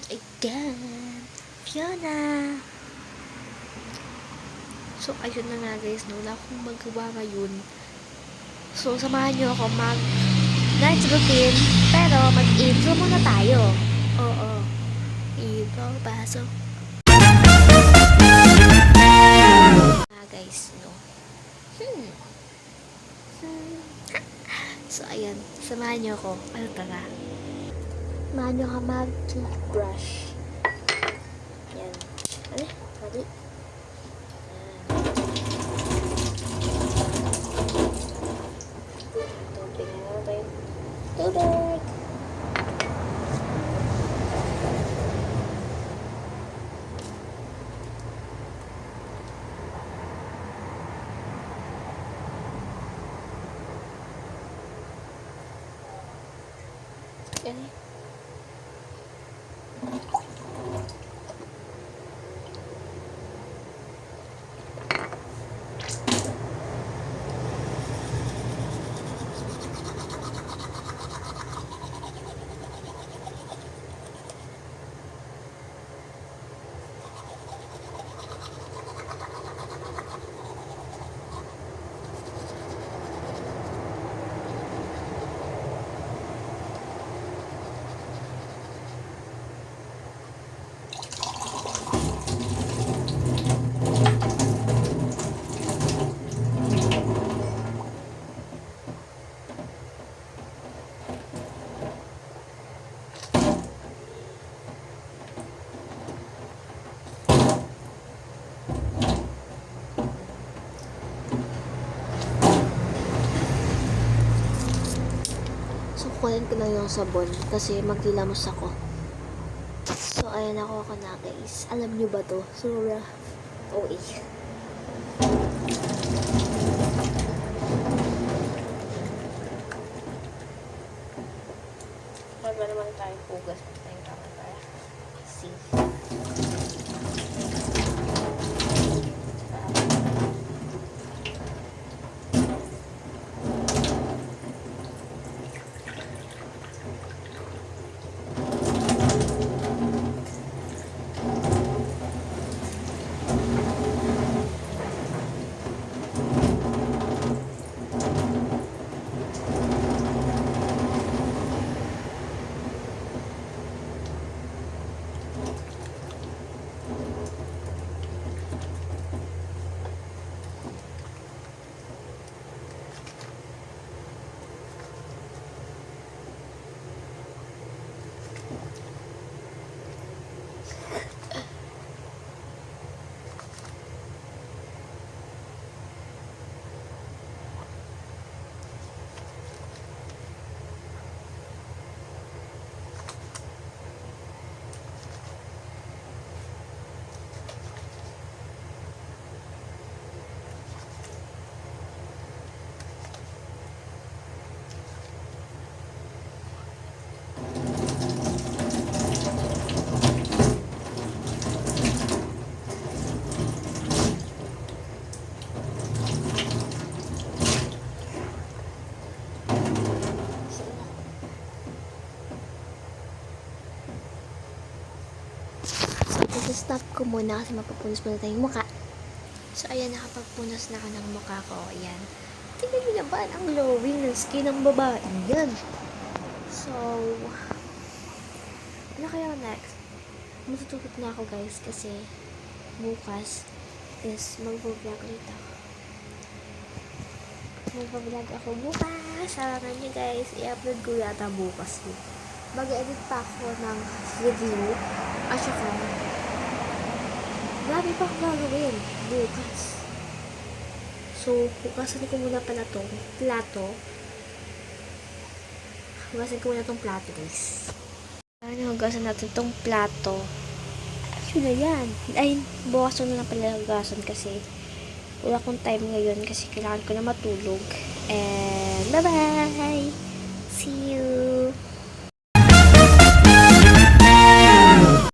again, Fiona. So, ayun na nga guys, no? Wala akong magawa ngayon. So, samahan nyo ako mag-night routine. Pero, mag-intro muna tayo. Oo. Intro, pasok. Guys, no? So, ayan. Samahan nyo ako. Ano tara? Samahan nyo ka mag-toothbrush. Yan. Ano? Mali. Tubig! Yan eh. Kukunin ko lang yung sabon kasi magdilamos ako. So, ayan ako na guys. Alam nyo ba to? Sura. OA. Wala naman tayong pugas. Tayong tama tayo. See. Stop ko muna kasi mapapunas muna tayong mukha. So, ayan, nakapagpunas na ako ng mukha ko. Ayan. Tingnan nyo naman ang glowing ng skin ng babae. Ayan. So, ano kaya next? Matutulog na ako guys kasi bukas is mag-vlog ulit ako. Mag-vlog ako bukas. Sarangan nyo guys. I-upload ko yata bukas. Mag-edit pa ako ng video. At saka marami pa akong gagawin bukas. So, hugasan ko muna pala itong plato. Hugasan ko muna itong plato, guys. Hugasan natin itong plato. Yun na yan. Ay, bukas na lang pala hugasan kasi wala akong time ngayon kasi kailangan ko na matulog. And, bye-bye! See you!